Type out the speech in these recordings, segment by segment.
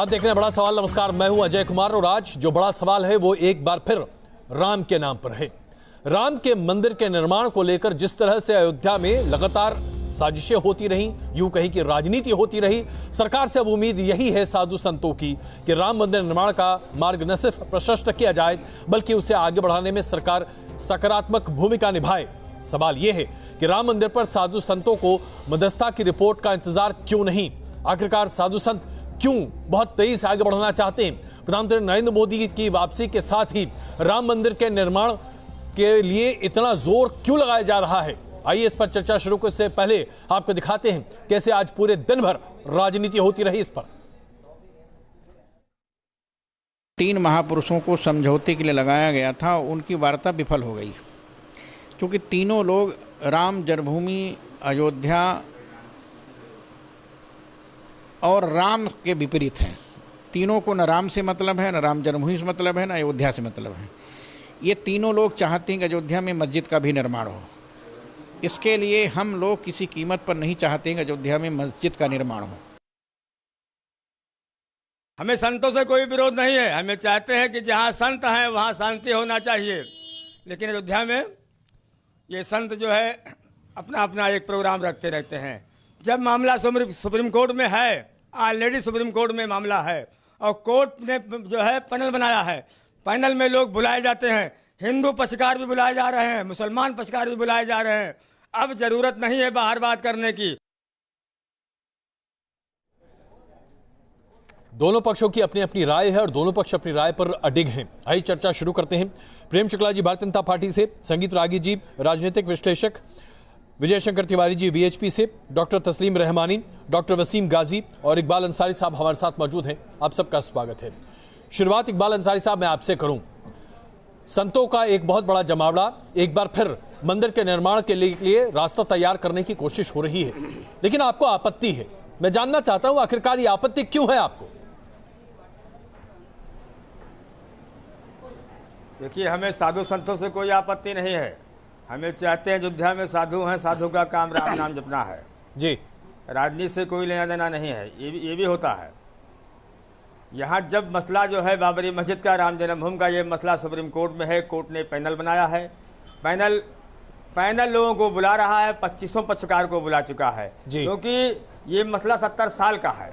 आप देख रहे हैं बड़ा सवाल। नमस्कार, मैं हूं अजय कुमार और आज जो बड़ा सवाल है वो एक बार फिर राम के नाम पर है। राम के मंदिर के निर्माण को लेकर जिस तरह से अयोध्या में लगातार साजिशें होती रही, यूं कहीं कि राजनीति होती रही, सरकार से अब उम्मीद यही है साधु संतों की कि राम मंदिर निर्माण का मार्ग न सिर्फ प्रशस्त किया जाए बल्कि उसे आगे बढ़ाने में सरकार सकारात्मक भूमिका निभाए। सवाल यह है कि राम मंदिर पर साधु संतों को मध्यस्थता की रिपोर्ट का इंतजार क्यों नहीं? आखिरकार साधु संत क्यों बहुत तेजी से आगे बढ़ना चाहते हैं? प्रधानमंत्री नरेंद्र मोदी की वापसी के साथ ही राम मंदिर के निर्माण के लिए इतना जोर क्यों लगाया जा रहा है? आइए इस पर चर्चा शुरू करने से पहले आपको दिखाते हैं कैसे आज पूरे दिन भर राजनीति होती रही। इस पर 3 महापुरुषों को समझौते के लिए लगाया गया था, उनकी वार्ता विफल हो गई क्योंकि तीनों लोग राम जन्मभूमि, अयोध्या और राम के विपरीत हैं। तीनों को न राम से मतलब है, न राम जन्मभूमि से मतलब है, न अयोध्या से मतलब है। ये तीनों लोग चाहते हैं कि अयोध्या में मस्जिद का भी निर्माण हो। इसके लिए हम लोग किसी कीमत पर नहीं चाहते हैं कि अयोध्या में मस्जिद का निर्माण हो। हमें संतों से कोई विरोध नहीं है। हमें चाहते हैं कि जहाँ संत हैं वहाँ शांति होना चाहिए, लेकिन अयोध्या में ये संत जो है अपना अपना एक प्रोग्राम रखते रहते हैं। जब मामला सुप्रीम कोर्ट में है, ऑलरेडी सुप्रीम कोर्ट में मामला है और कोर्ट ने जो है पैनल बनाया है, पैनल में लोग बुलाए जाते हैं, हिंदू पक्षकार भी बुलाए जा रहे हैं, मुसलमान पक्षकार भी बुलाए जा रहे हैं। अब जरूरत नहीं है बाहर बात करने की। दोनों पक्षों की अपनी अपनी राय है और दोनों पक्ष अपनी राय पर अडिग हैं। आइए चर्चा शुरू करते हैं। प्रेम शुक्ला जी भारतीय जनता पार्टी से, संगीत रागी जी राजनीतिक विश्लेषक, विजय शंकर तिवारी जी वीएचपी से, डॉक्टर तस्लीम रहमानी, डॉक्टर वसीम गाजी और इकबाल अंसारी साहब हमारे साथ मौजूद हैं। आप सबका स्वागत है। शुरुआत इकबाल अंसारी साहब मैं आपसे करूं। संतों का एक बहुत बड़ा जमावड़ा एक बार फिर मंदिर के निर्माण के लिए रास्ता तैयार करने की कोशिश हो रही है, लेकिन आपको आपत्ति है। मैं जानना चाहता हूं आखिरकार ये आपत्ति क्यों है आपको? देखिए, हमें साधु संतों से कोई आपत्ति नहीं है। हमें चाहते हैं अयोध्या में साधु हैं, साधु का काम राम नाम जपना है जी। राजनीति से कोई लेना देना नहीं है। ये भी होता है। यहाँ जब मसला जो है बाबरी मस्जिद का, राम जन्मभूमि का, ये मसला सुप्रीम कोर्ट में है। कोर्ट ने पैनल बनाया है। पैनल लोगों को बुला रहा है, 25 पक्षकार को बुला चुका है क्योंकि ये मसला 70 साल का है।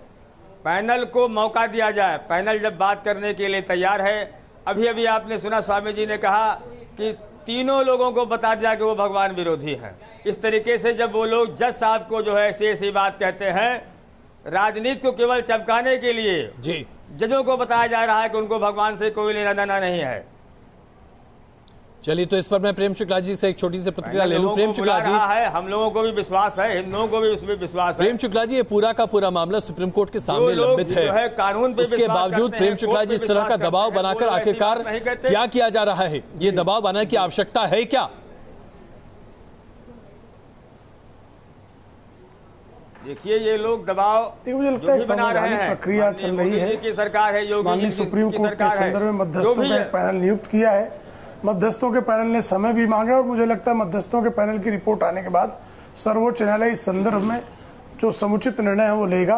पैनल को मौका दिया जाए। पैनल जब बात करने के लिए तैयार है, अभी आपने सुना स्वामी जी ने कहा कि तीनों लोगों को बता दिया कि वो भगवान विरोधी हैं। इस तरीके से जब वो लोग जज साहब को जो है ऐसी बात कहते हैं, राजनीति को केवल चमकाने के लिए जी जजों को बताया जा रहा है कि उनको भगवान से कोई लेना देना नहीं है। चलिए, तो इस पर मैं प्रेम शुक्ला जी से एक छोटी सी प्रतिक्रिया ले लूं। प्रेम शुक्ला जी, है, हम लोगों को भी विश्वास है, हिंदुओं को भी उसमें विश्वास है। प्रेम शुक्ला जी, ये पूरा का पूरा मामला सुप्रीम कोर्ट के सामने लंबित है, कानून पे उसके बावजूद प्रेम शुक्ला जी इस तरह का दबाव बनाकर आखिरकार क्या किया जा रहा है? ये दबाव बनाने की आवश्यकता है क्या? देखिए, ये लोग दबाव मुझे लगता है बना रहे हैं। प्रक्रिया चल रही है की सरकार है, योगी सुप्रीम कोर्ट के संदर्भ में मध्यस्थों का पैनल नियुक्त किया है। मध्यस्थों के पैनल ने समय भी मांगा और मुझे लगता है मध्यस्थों के पैनल की रिपोर्ट आने के बाद सर्वोच्च न्यायालय इस संदर्भ में जो समुचित निर्णय है वो लेगा।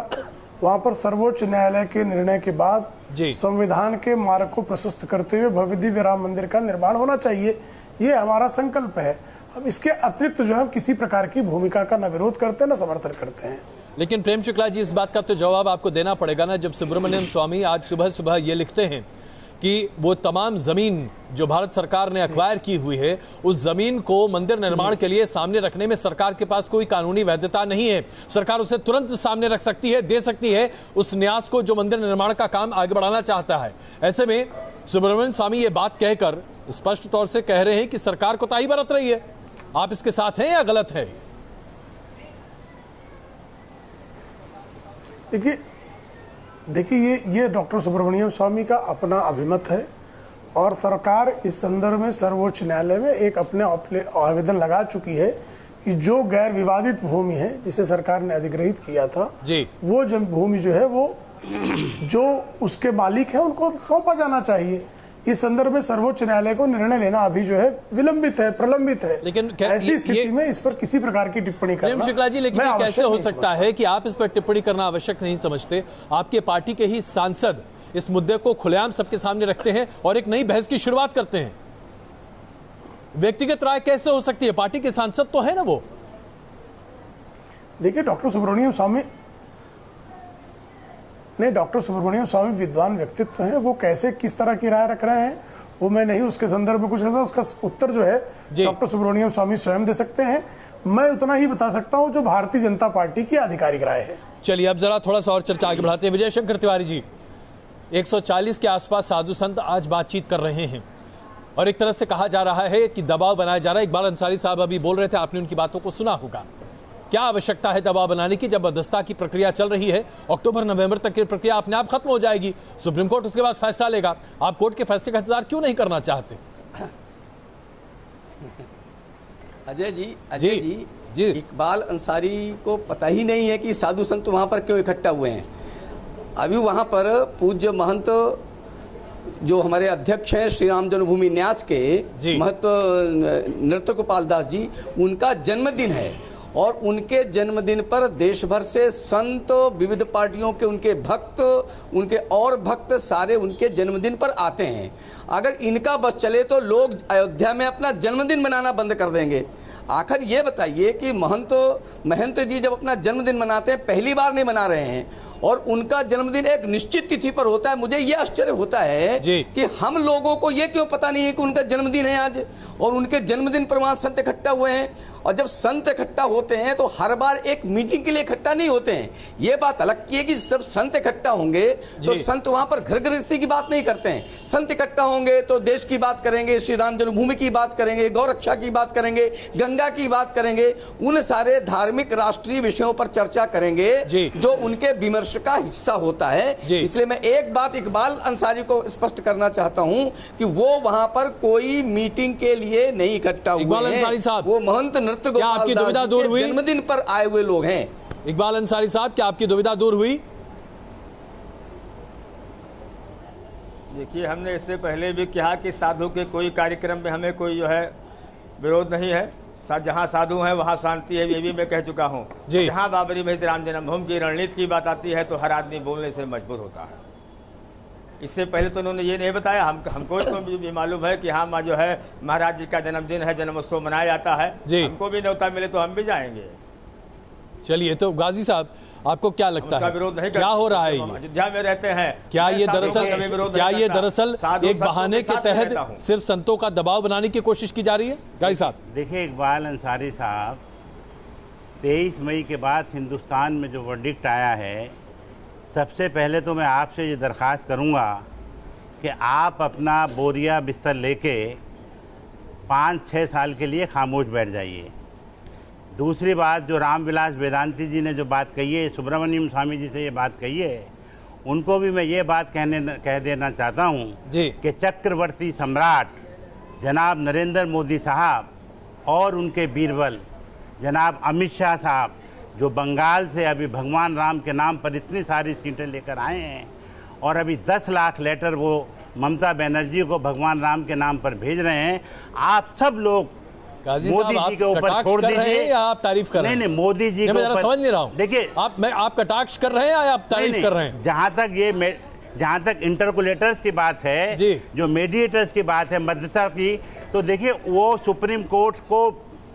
वहां पर सर्वोच्च न्यायालय के निर्णय के बाद संविधान के मार्ग को प्रशस्त करते हुए भव्य दिव्य राम मंदिर का निर्माण होना चाहिए। ये हमारा संकल्प है। अब इसके अतिरिक्त जो है किसी प्रकार की भूमिका का न विरोध करते हैं न समर्थन करते हैं। लेकिन प्रेम शुक्ला जी, इस बात का तो जवाब आपको देना पड़ेगा ना, जब सुब्रमण्यम स्वामी आज सुबह ये लिखते हैं कि वो तमाम जमीन जो भारत सरकार ने एक्वायर की हुई है, उस जमीन को मंदिर निर्माण के लिए सामने रखने में सरकार के पास कोई कानूनी वैधता नहीं है। सरकार उसे तुरंत सामने रख सकती है, दे सकती है उस न्यास को जो मंदिर निर्माण का काम आगे बढ़ाना चाहता है। ऐसे में सुब्रमण्यम स्वामी ये बात कहकर स्पष्ट तौर से कह रहे हैं कि सरकार कोताही बरत रही है। आप इसके साथ हैं या गलत है? देखिए ये डॉक्टर सुब्रमण्यम स्वामी का अपना अभिमत है और सरकार इस संदर्भ में सर्वोच्च न्यायालय में एक अपने आवेदन लगा चुकी है कि जो गैर विवादित भूमि है जिसे सरकार ने अधिग्रहित किया था जी, वो भूमि जो है वो जो उसके मालिक है उनको सौंपा जाना चाहिए। इस संदर्भ में सर्वोच्च न्यायालय को निर्णय लेना अभी जो है विलंबित है, प्रलंबित है। लेकिन ऐसी स्थिति में इस पर किसी प्रकार की टिप्पणी करना, प्रेम शुक्ला जी, लेकिन ये कैसे हो सकता है कि आप इस पर टिप्पणी करना आवश्यक नहीं समझते? आपके पार्टी के ही सांसद इस मुद्दे को खुलेआम सबके सामने रखते हैं और एक नई बहस की शुरुआत करते हैं। व्यक्तिगत राय कैसे हो सकती है? पार्टी के सांसद तो है ना वो। देखिए, डॉक्टर सुब्रमण्यम स्वामी विद्वान व्यक्तित्व हैं। वो कैसे किस तरह की राय रख रहे हैं वो मैं नहीं उसके संदर्भ में कुछ ऐसा, उसका उत्तर जो है डॉक्टर सुब्रमण्यम स्वामी स्वयं दे सकते हैं। मैं उतना ही बता सकता हूं जो भारतीय जनता पार्टी की आधिकारिक राय है। चलिए अब जरा थोड़ा सा और चर्चा आगे बढ़ाते हैं। विजय शंकर तिवारी जी, 140 के आसपास साधु संत आज बातचीत कर रहे हैं और एक तरह से कहा जा रहा है कि दबाव बनाया जा रहा है। इकबाल अंसारी साहब अभी बोल रहे थे, आपने उनकी बातों को सुना होगा। क्या आवश्यकता है दबाव बनाने की जब मध्यस्थता की प्रक्रिया चल रही है? अक्टूबर नवंबर तक की प्रक्रिया अपने आप खत्म हो जाएगी, सुप्रीम कोर्ट उसके बाद फैसला लेगा। आप कोर्ट के फैसले का इंतजार क्यों नहीं करना चाहते? अजय जी, इकबाल अंसारी को पता ही नहीं है कि साधु संत वहां पर क्यों इकट्ठा हुए हैं। अभी वहां पर पूज्य महंत जो हमारे अध्यक्ष हैं श्री राम जन्मभूमि न्यास के महंत नृत्य गोपाल दास जी, उनका जन्मदिन है और उनके जन्मदिन पर देश भर से संत, विविध पार्टियों के उनके भक्त, उनके और भक्त सारे उनके जन्मदिन पर आते हैं। अगर इनका बस चले तो लोग अयोध्या में अपना जन्मदिन मनाना बंद कर देंगे। आखिर ये बताइए कि महंत जी जब अपना जन्मदिन मनाते हैं, पहली बार नहीं मना रहे हैं और उनका जन्मदिन एक निश्चित तिथि पर होता है। मुझे ये आश्चर्य होता है कि हम लोगों को ये क्यों पता नहीं है कि उनका जन्मदिन है आज और उनके जन्मदिन पर वहां संत इकट्ठा हुए हैं। और जब संत इकट्ठा होते हैं तो हर बार एक मीटिंग के लिए इकट्ठा नहीं होते हैं। ये बात अलग की है कि जब संत इकट्ठा होंगे तो संत वहां पर घर गृहस्थी की बात नहीं करते हैं। संत इकट्ठा होंगे तो देश की बात करेंगे, श्री राम जन्मभूमि की बात करेंगे, गौरक्षा की बात करेंगे, गंगा की बात करेंगे, उन सारे धार्मिक राष्ट्रीय विषयों पर चर्चा करेंगे जो उनके विमर्श का हिस्सा होता है। इसलिए मैं एक बात इकबाल अंसारी को स्पष्ट करना चाहता हूं कि वो वहां पर कोई मीटिंग के लिए नहीं इकट्ठा हुए हैं। वो महंत नृत्य गोपाल दास के जन्मदिन पर आए हुए लोग हैं। इकबाल अंसारी साहब, क्या आपकी दुविधा दूर हुई? देखिए, हमने इससे पहले भी कहा कि साधु के कोई कार्यक्रम में हमें कोई जो है विरोध नहीं है। जहाँ साधु हैं वहाँ शांति है, ये भी मैं कह चुका हूँ। जहाँ बाबरी मस्जिद राम जन्मभूमि की रणनीति की बात आती है तो हर आदमी बोलने से मजबूर होता है। इससे पहले तो उन्होंने ये नहीं बताया। हमको भी मालूम है कि हाँ जो है महाराज जी का जन्मदिन है, जन्मोत्सव मनाया जाता है। हमको भी न्योता मिले तो हम भी जाएंगे। चलिए, तो गाजी साहब, आपको क्या लगता है विरोध नहीं क्या हो रहा है? अयोध्या में रहते हैं, क्या ये दरअसल एक बहाने के तहत सिर्फ संतों का दबाव बनाने की कोशिश की जा रही है? गाजी साहब देखिए, इकबाल अंसारी साहब, 23 मई के बाद हिंदुस्तान में जो वर्डिक्ट आया है, सबसे पहले तो मैं आपसे ये दरख्वास्त करूँगा कि आप अपना बोरिया बिस्तर लेके 5-6 साल के लिए खामोश बैठ जाइए। दूसरी बात, जो रामविलास वेदांती जी ने जो बात कही है, सुब्रमण्यम स्वामी जी से ये बात कही है, उनको भी मैं ये बात कह देना चाहता हूँ कि चक्रवर्ती सम्राट जनाब नरेंद्र मोदी साहब और उनके बीरबल जनाब अमित शाह साहब, जो बंगाल से अभी भगवान राम के नाम पर इतनी सारी सीटें लेकर आए हैं और अभी 10 लाख लेटर वो ममता बनर्जी को भगवान राम के नाम पर भेज रहे हैं। आप सब लोग मोदी जी के ऊपर छोड़ दीजिए या आप तारीफ कर रहे हैं? नहीं, मोदी जी को मैं समझ नहीं रहा हूं। देखिए, आप कटाक्ष कर रहे हैं या आप तारीफ कर रहे हैं? जहां तक इंटरकुलेटर्स की बात है, जो मीडिएटर्स की बात है मध्यस्थता की, तो देखिए वो सुप्रीम कोर्ट को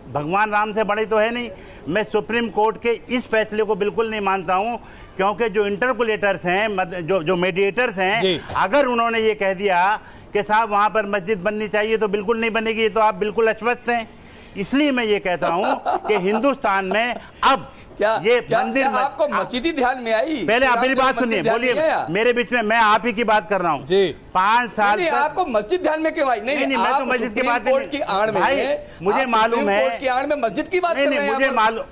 भगवान राम से बड़ी तो है नहीं। मैं सुप्रीम कोर्ट के इस फैसले को बिल्कुल नहीं मानता हूं, क्योंकि जो इंटरकुलेटर्स हैं, जो मीडिएटर्स हैं, अगर उन्होंने ये कह दिया कि साहब वहां पर मस्जिद बननी चाहिए तो बिल्कुल नहीं बनेगी, तो आप बिल्कुल आश्वस्त हैं। इसलिए मैं ये कहता हूं कि हिंदुस्तान में अब ये मंदिर आपको मस्जिद ध्यान में आई? पहले आप मेरी बात सुनिए, बोलिए मेरे बीच में, मैं आप ही की बात कर रहा हूँ। 5 साल नहीं, आपको मस्जिद ध्यान में क्यों आई? नहीं, मैं तो मस्जिद की बात की आड़ में मुझे मालूम है की आड़ में मस्जिद की बात कर रहे हैं।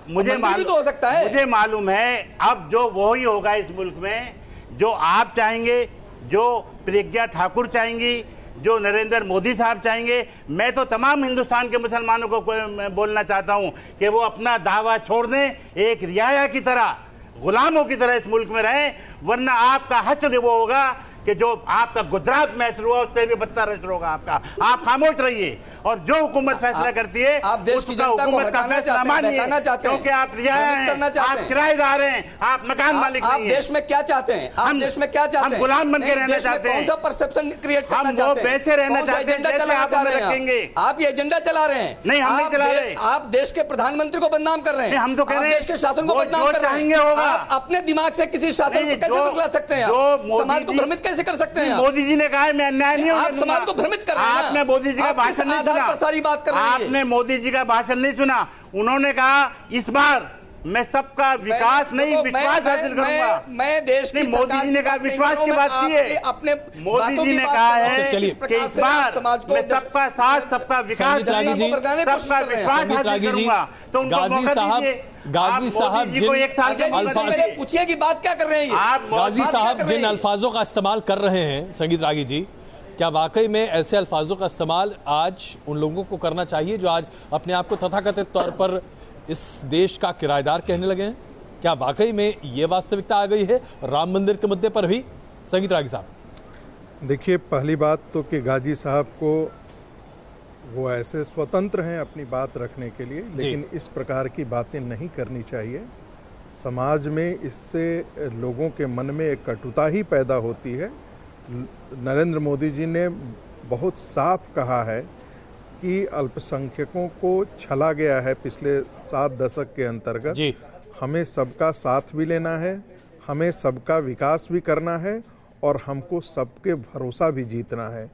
मुझे मालूम हो सकता है, मुझे मालूम है। अब जो वही होगा इस मुल्क में जो आप चाहेंगे, जो प्रज्ञा ठाकुर चाहेंगी, जो नरेंद्र मोदी साहब चाहेंगे। मैं तो तमाम हिंदुस्तान के मुसलमानों को बोलना चाहता हूं कि वो अपना दावा छोड़ दें, एक रियाया की तरह, गुलामों की तरह इस मुल्क में रहें, वरना आपका हश्र वो होगा कि जो आपका गुजरात में अशर हुआ उससे भी बदतर अशर होगा आपका। आप खामोश रहिए और जो हुकूमत फैसला करती है आप देश की जनता को हटाना चाहते हैं, क्योंकि आप रिया हैं, आप किराएदार हैं, आप मकान मालिक नहीं हैं। आप देश में क्या चाहते हैं? आप देश में क्या चाहते हैं? हम गुलाम बन के रहना चाहते हैं। कौन सा परसेप्शन क्रिएट करना चाहते हैं? हम वो वैसे रहना चाहते हैं जैसे आप हमें रखेंगे। आप ये एजेंडा चला रहे हैं। नहीं, हम नहीं चला रहे। आप देश के प्रधानमंत्री को बदनाम कर रहे हैं। हम तो कह रहे हैं देश के शासन को बदनाम कर रहे हैं। आप अपने दिमाग से किसी शासन को कैसे बदला सकते हैं? समाज को भ्रमित कैसे कर सकते हैं? मोदी जी ने कहा है मैं अन्याय नहीं आप समाज को भ्रमित कर रहे हैं। आपने मोदी जी का भाषण नहीं सुना। सारी बात कर रहे हैं। आपने मोदी जी का भाषण नहीं सुना। उन्होंने कहा इस बार मैं सबका विकास नहीं विश्वास हासिल करूंगा। मैं देश की मोदी जी ने कहा विश्वास की बात की है। अपने मोदी जी ने कहा है कि इस बार मैं सबका साथ सबका विकास सबका विश्वास हासिल करूंगा। तो गाजी साहब जी को एक साल के पूछिए कि बात क्या कर रहे हैं? आप गाजी साहब जिन अल्फाजों का इस्तेमाल कर रहे हैं संगीत रागी जी, क्या वाकई में ऐसे अल्फाजों का इस्तेमाल आज उन लोगों को करना चाहिए जो आज अपने आप को तथाकथित तौर पर इस देश का किराएदार कहने लगे हैं? क्या वाकई में ये वास्तविकता आ गई है राम मंदिर के मुद्दे पर भी? संगीत रागी साहब, देखिए, पहली बात तो कि गाजी साहब को वो ऐसे स्वतंत्र हैं अपनी बात रखने के लिए, लेकिन इस प्रकार की बातें नहीं करनी चाहिए। समाज में इससे लोगों के मन में एक कटुता ही पैदा होती है। नरेंद्र मोदी जी ने बहुत साफ कहा है कि अल्पसंख्यकों को छला गया है पिछले 7 दशक के अंतर्गत। हमें सबका साथ भी लेना है, हमें सबका विकास भी करना है और हमको सबके भरोसा भी जीतना है।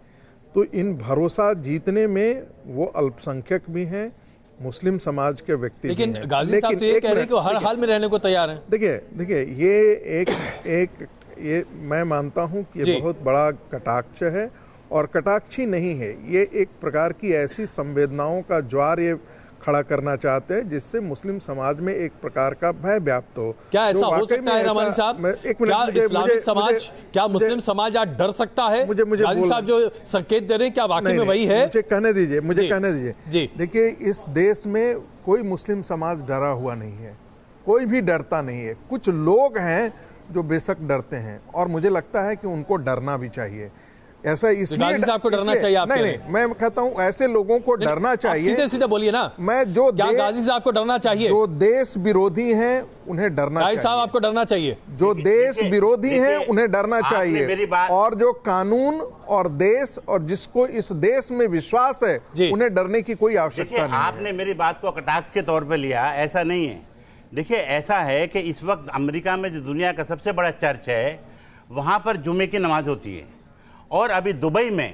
तो इन भरोसा जीतने में वो अल्पसंख्यक भी हैं, मुस्लिम समाज के व्यक्ति भी हैं। लेकिन गाजी साहब तो ये कह रहे हैं कि हर हाल में रहने को तैयार हैं। देखिए ये मैं मानता हूं कि ये बहुत बड़ा कटाक्ष है और कटाक्षी नहीं है। ये एक प्रकार की ऐसी संवेदनाओं का ज्वार ये खड़ा करना चाहते हैं जिससे मुस्लिम समाज में एक प्रकार का भय व्याप्त हो। क्या ऐसा हो सकता है रमानी साहब? क्या इस्लामिक समाज, क्या मुस्लिम समाज आज डर सकता है? गाजी साहब जो संकेत दे रहे हैं, क्या वाकई में वही है? मुझे कहने दीजिए। देखिए, इस देश में कोई मुस्लिम समाज डरा हुआ नहीं है, कोई भी डरता नहीं है। कुछ लोग हैं जो बेशक डरते हैं और मुझे लगता है कि उनको डरना भी चाहिए। ऐसा इसलिए गाजी साहब को डरना चाहिए? आप नहीं, मैं कहता हूं ऐसे लोगों को डरना चाहिए। सीधे बोलिए ना। क्या गाजी साहब को डरना चाहिए? जो देश विरोधी हैं उन्हें डरना चाहिए। गाजी साहब आपको डरना चाहिए? जो देश विरोधी हैं उन्हें डरना चाहिए, और जो कानून और देश और जिसको इस देश में विश्वास है उन्हें डरने की कोई आवश्यकता नहीं। आपने मेरी बात को कटाक्ष के तौर पर लिया, ऐसा नहीं है। देखिए, ऐसा है कि इस वक्त अमेरिका में जो दुनिया का सबसे बड़ा चर्च है वहां पर जुमे की नमाज होती है, और अभी दुबई में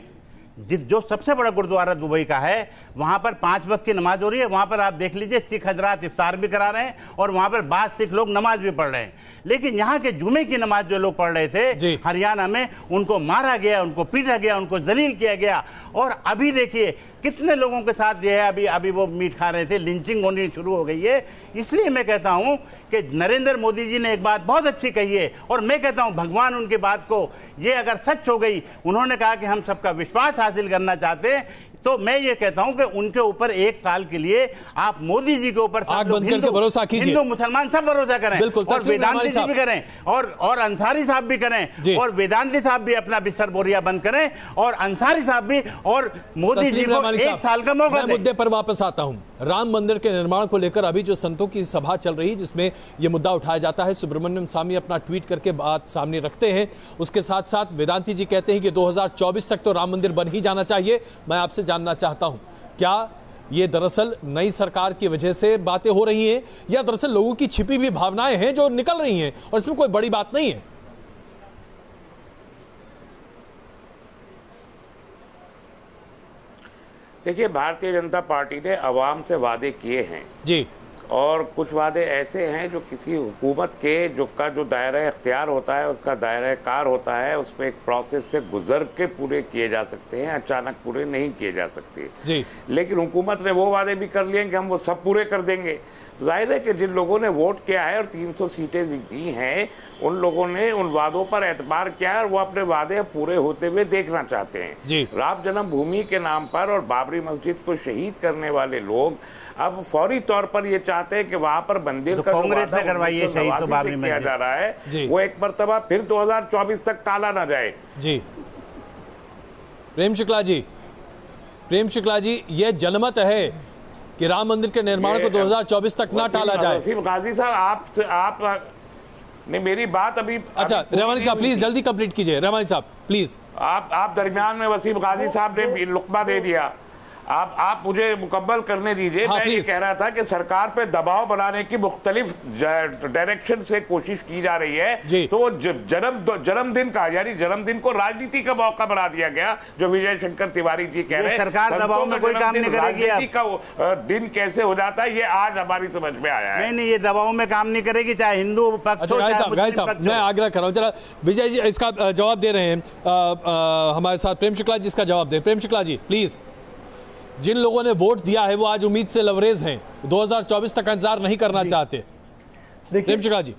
जो सबसे बड़ा गुरुद्वारा दुबई का है वहां पर 5 वक्त की नमाज हो रही है। वहां पर आप देख लीजिए, सिख हजरात इफ्तार भी करा रहे हैं और वहां पर बाद सिख लोग नमाज भी पढ़ रहे हैं। लेकिन यहाँ के जुमे की नमाज जो लोग पढ़ रहे थे हरियाणा में, उनको मारा गया, उनको पीटा गया, उनको जलील किया गया। और अभी देखिए कितने लोगों के साथ जो है अभी वो मीट खा रहे थे, लिंचिंग होनी शुरू हो गई है। इसलिए मैं कहता हूं कि नरेंद्र मोदी जी ने एक बात बहुत अच्छी कही है, और मैं कहता हूं भगवान उनकी बात को, ये अगर सच हो गई, उन्होंने कहा कि हम सबका विश्वास हासिल करना चाहते हैं, तो मैं ये कहता हूं कि उनके ऊपर 1 साल के लिए आप मोदी जी के ऊपर भरोसा कीजिए। हिंदू मुसलमान सब भरोसा करें, और वेदांती जी भी करें, और अंसारी साहब भी करें, और वेदांती साहब भी अपना बिस्तर बोरिया बंद करें, और अंसारी साहब भी, और मोदी जी को 1 साल का मौका दें। मुद्दे पर वापस आता हूं। राम मंदिर के निर्माण को लेकर अभी जो संतों की सभा चल रही है जिसमें यह मुद्दा उठाया जाता है, सुब्रमण्यम स्वामी अपना ट्वीट करके बात सामने रखते हैं। उसके साथ साथ वेदांती जी कहते हैं कि 2024 तक तो राम मंदिर बन ही जाना चाहिए। मैं आपसे जानना चाहता हूं, क्या ये दरअसल नई सरकार की वजह से बातें हो रही हैं, या दरअसल लोगों की छिपी हुई भावनाएं हैं जो निकल रही हैं और इसमें कोई बड़ी बात नहीं है? देखिए, भारतीय जनता पार्टी ने अवाम से वादे किए हैं जी, और कुछ वादे ऐसे हैं जो किसी हुकूमत के जो दायरा इख्तियार होता है, उसका दायरा कार होता है, उसमें एक प्रोसेस से गुजर के पूरे किए जा सकते हैं, अचानक पूरे नहीं किए जा सकते जी। लेकिन हुकूमत ने वो वादे भी कर लिए कि हम वो सब पूरे कर देंगे। जाहिर है कि जिन लोगों ने वोट किया है और 300 सीटें दी हैं, उन लोगों ने उन वादों पर एतबार किया है और वो अपने वादे पूरे होते हुए देखना चाहते हैं। राम जन्मभूमि के नाम पर और बाबरी मस्जिद को शहीद करने वाले लोग अब फौरी तौर पर ये चाहते हैं कि वहां पर मंदिर का कांग्रेस ने करवाई है शहीद तो बाबरी किया जा रहा है, वो एक मर्तबा फिर 2024 तक टाला ना जाए। जी प्रेम शुक्ला जी, ये जनमत है कि राम मंदिर के निर्माण को 2024 तक ना टाला जाए। वसीम गाजी साहब, आप ने मेरी बात अभी अच्छा रहमानी साहब प्लीज जल्दी कंप्लीट कीजिए। रहमानी साहब प्लीज, आप दरमियान में वसीम गाजी साहब ने लुकमा दे दिया, आप मुझे मुकम्मल करने दीजिए। मैं ये कह रहा था कि सरकार पे दबाव बनाने की मुख्तलिफ डायरेक्शन से कोशिश की जा रही है, तो वो जन्मदिन का यानी जन्मदिन को राजनीति का मौका बना दिया गया, जो विजय शंकर तिवारी जी कह रहे हैं। सरकार दबाव में कोई काम नहीं करेगी। राजनीति का दिन कैसे हो जाता है, ये आज हमारी समझ में आया है। नहीं, ये दबाव में काम नहीं करेगी, चाहे हिंदू पक्ष हो, चाहे मुस्लिम पक्ष हो। मैं आग्रह कर रहा हूँ, जरा विजय जी इसका जवाब दे रहे हैं हमारे साथ प्रेम शुक्ला जी, इसका जवाब दें। प्रेम शुक्ला जी प्लीज, जिन लोगों ने वोट दिया है वो आज उम्मीद से लवरेज हैं, 2024 तक इंतजार नहीं करना चाहते। प्रेम शुक्ला जी,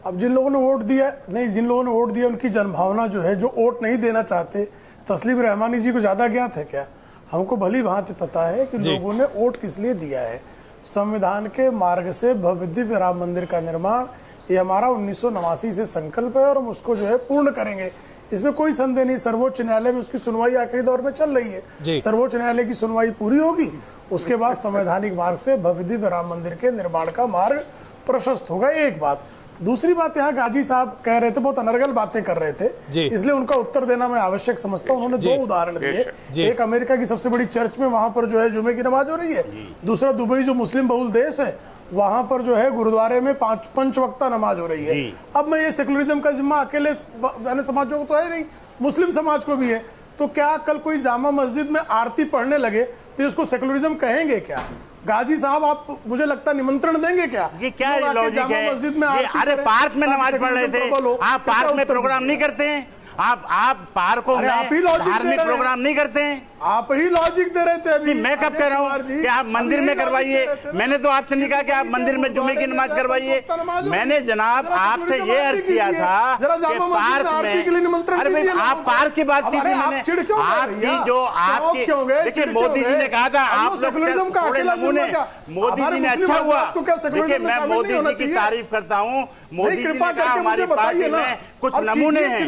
अब जिन लोगों ने वोट दिया नहीं, जिन लोगों ने वोट दिया उनकी जनभावना जो है, जो वोट नहीं देना चाहते, तस्लीम रहमानी जी को ज्यादा ज्ञात है क्या? हमको भली भांति पता है कि लोगों ने वोट किस लिए दिया है। संविधान के मार्ग से भव्य दिव्य राम मंदिर का निर्माण, ये हमारा 1989 से संकल्प है और हम उसको जो है पूर्ण करेंगे, इसमें कोई संदेह नहीं। सर्वोच्च न्यायालय में उसकी सुनवाई आखिरी दौर में चल रही है। सर्वोच्च न्यायालय की सुनवाई पूरी होगी, उसके बाद संवैधानिक मार्ग से भव्य दिव्य राम मंदिर के निर्माण का मार्ग प्रशस्त होगा। एक बात। दूसरी बात, यहाँ गाजी साहब कह रहे थे, बहुत अनर्गल बातें कर रहे थे, इसलिए उनका उत्तर देना मैं आवश्यक समझता हूँ। उन्होंने 2 उदाहरण दिए, एक अमेरिका की सबसे बड़ी चर्च में वहां पर जो है जुमे की नमाज हो रही है, दूसरा दुबई जो मुस्लिम बहुल देश है वहां पर जो है गुरुद्वारे में 5 वक्ता नमाज हो रही है। अब मैं ये सेकुलरिज्म का जिम्मा अकेले समाजों को तो है नहीं, मुस्लिम समाज को भी है, तो क्या कल कोई जामा मस्जिद में आरती पढ़ने लगे तो इसको सेकुलरिज्म कहेंगे क्या? गाजी साहब आप मुझे लगता निमंत्रण देंगे क्या? ये क्या लॉजिक है? मस्जिद में अरे पार्क में नमाज पढ़ रहे थे, आप पार्क में प्रोग्राम नहीं करते हैं? आप पार्कों में धार्मिक प्रोग्राम नहीं करते हैं? आप ही लॉजिक दे रहे थे अभी। मैं कब कह रहा हूँ कि आप मंदिर में करवाइए? मैंने तो आपसे नहीं कहा कि आप मंदिर में जुम्मे की नमाज करवाइए। मैंने जनाब आपसे ये अर्ज किया था कि पार्क में, अरे भाई आप पार्क की बात की थी मैंने, आपकी जो आपकी, देखिए मोदी जी ने कहा था आप थोड़े नमूने, मोदी जी ने अच्छा हुआ, देखिए मैं मोदी जी की तारीफ करता हूँ, मोदी जी ने कहा हमारी पार्टी में कुछ नमूने हैं जो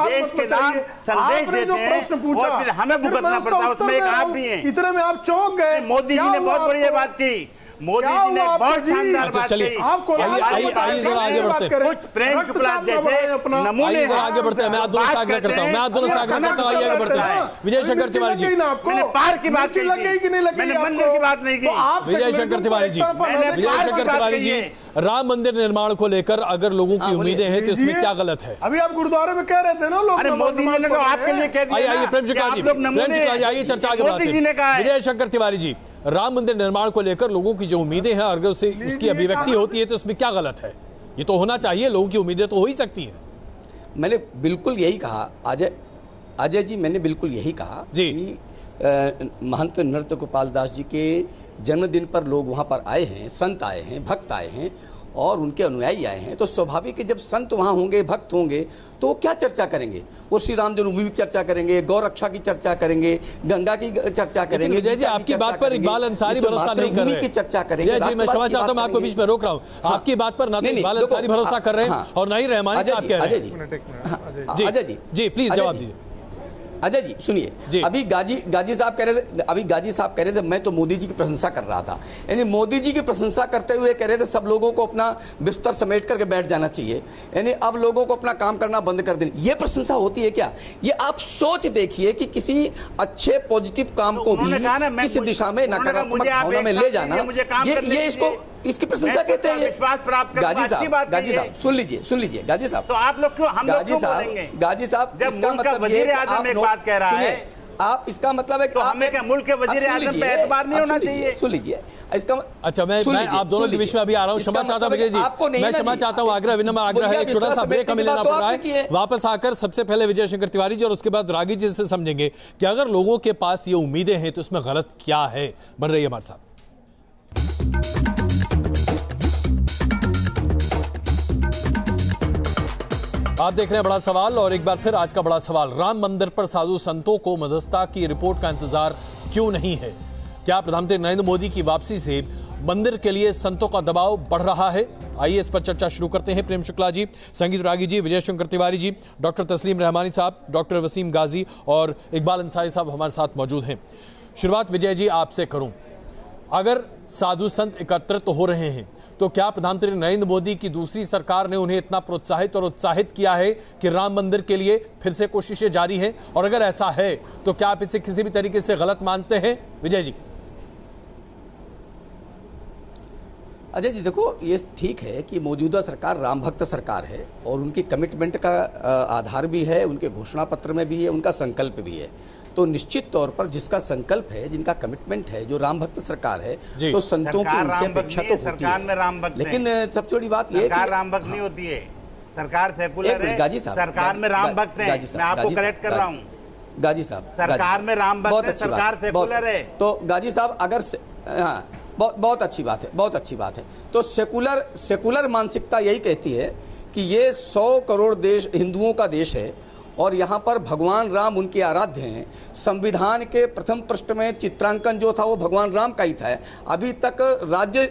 देश के नाम संदेश देते हैं, और फिर हमें भुगतना पड़ता है, उसमें एक आप भी हैं। इतने में आप चौंक गए। मोदी जी ने बहुत बढ़िया बात की, मोदी जी ने बहुत शानदार बात की। आपको आगे बढ़ते हैं, कुछ प्रेम शुक्ला जैसे नमूने आगे बढ़ते हैं। मैं आप दोनों से आग्रह करता हूँ, आगे बढ़ते हैं। विजय शंकर तिवारी जी, मैंने पार्क की बात की, मैंने मंदिर की बात नहीं की। विजय शंकर तिवारी जी, विजय शंकर तिवारी जी, राम मंदिर निर्माण को लेकर अगर लोगों की उम्मीदें हैं तो इसमें क्या गलत है? अभी आप गुरुद्वारे में कह रहे थे ना लोग, अरे मोदी जी ने तो आपके लिए कह दिया। आइए प्रेम शुक्ला जी, आइए चर्चा आगे बढ़ाते हैं। विजय शंकर तिवारी जी, राम मंदिर निर्माण को लेकर लोगों की जो उम्मीदें हैं अगर उसे उसकी अभिव्यक्ति होती है तो उसमें क्या गलत है? ये तो होना चाहिए, लोगों की उम्मीदें तो हो ही सकती हैं। मैंने बिल्कुल यही कहा अजय जी, मैंने बिल्कुल यही कहा कि महंत नृत्य गोपाल दास जी के जन्मदिन पर लोग वहाँ पर आए हैं, संत आए हैं, भक्त आए हैं और उनके अनुयायी आए हैं, तो स्वाभाविक है जब संत वहाँ होंगे, भक्त होंगे, तो वो क्या चर्चा करेंगे? वो श्री राम जन्मभूमि की चर्चा करेंगे, गौ रक्षा की चर्चा करेंगे, गंगा की चर्चा करेंगे। विजय जी आपकी बात पर इकबाल अंसारी भरोसा नहीं कर रहे हैं, की चर्चा करेंगे। मैं समझ चाहता हूँ, मैं आपको बीच में रोक रहा हूँ। आपकी बात पर ना तो इकबाल अंसारी भरोसा कर रहे हैं और ना ही रहमानी साहब कह रहे हैं। अजय जी प्लीज जवाब दीजिए। अजय जी सुनिए, अभी गाजी साहब कह रहे थे मैं तो मोदी जी की प्रशंसा कर रहा था, यानी मोदी जी की प्रशंसा करते हुए कह रहे थे सब लोगों को अपना बिस्तर समेट करके बैठ जाना चाहिए, यानी अब लोगों को अपना काम करना बंद कर देना। ये प्रशंसा होती है क्या? ये आप सोच देखिए कि किसी अच्छे पॉजिटिव काम को भी किस दिशा में नकारात्मक भावना में ले जाना, ये इसको इसकी प्रशंसा कहते हैं। विश्वास प्राप्त गाजी साहब सुन लीजिए गाजी साहब, तो आप लोग क्यों हम लोग क्यों बोलेंगे? गाजी साहब, जब मुल्क का वजीर आज़म एक बात कह रहा है, आप इसका मतलब है कि तो हमें क्या मुल्क के वजीर आजम पे एतबार नहीं होना चाहिए? सुन लीजिए इसका। अच्छा, मैं आप दोनों के बीच में अभी आ रहा हूं। क्षमा चाहता हूं विजय जी, मैं क्षमा चाहता हूं, आग्रह विनम्र आग्रह है, एक छोटा सा ब्रेक हमें लेना पड़ रहा है। वापस आकर सबसे पहले विजय शंकर तिवारी जी और उसके बाद रागी जी से समझेंगे कि अगर लोगों के पास ये उम्मीदें हैं तो इसमें गलत क्या है। बन रही है हमारे साथ। आप देख रहे हैं बड़ा सवाल, और एक बार फिर आज का बड़ा सवाल, राम मंदिर पर साधु संतों को मध्यस्थता की रिपोर्ट का इंतजार क्यों नहीं है? क्या प्रधानमंत्री नरेंद्र मोदी की वापसी से मंदिर के लिए संतों का दबाव बढ़ रहा है? आइए इस पर चर्चा शुरू करते हैं। प्रेम शुक्ला जी, संगीत रागी जी, विजय शंकर तिवारी जी, डॉक्टर तस्लीम रहमानी साहब, डॉक्टर वसीम गाजी और इकबाल अंसारी साहब हमारे साथ मौजूद हैं। शुरुआत विजय जी आपसे करूं। अगर साधु संत एकत्रित हो रहे हैं तो क्या प्रधानमंत्री नरेंद्र मोदी की दूसरी सरकार ने उन्हें इतना प्रोत्साहित और उत्साहित किया है कि राम मंदिर के लिए फिर से कोशिशें जारी हैं? और अगर ऐसा है तो क्या आप इसे किसी भी तरीके से गलत मानते हैं? विजय जी। अजय जी देखो, ये ठीक है कि मौजूदा सरकार राम भक्त सरकार है और उनकी कमिटमेंट का आधार भी है, उनके घोषणा पत्र में भी है, उनका संकल्प भी है। तो निश्चित तौर पर जिसका संकल्प है, जिनका कमिटमेंट है, जो राम भक्त सरकार है, तो संतों की उनसे अपेक्षा तो होती है। लेकिन सबसे बड़ी बात यह है कि राम भक्त नहीं होती है, सरकार सेकुलर है। गाजी साहब, सरकार में राम भक्त है, मैं आपको करेक्ट कर रहा हूँ। गाजी साहब, सरकार में राम भक्त है, सरकार सेकुलर है। तो गाजी साहब अगर हाँ, बहुत अच्छी बात है, बहुत अच्छी बात है। तो सेकुलर मानसिकता यही कहती है कि ये 100 करोड़ देश हिंदुओं का देश है और यहाँ पर भगवान राम उनके आराध्य हैं। संविधान के प्रथम पृष्ठ में चित्रांकन जो था वो भगवान राम का ही था। अभी तक राज्य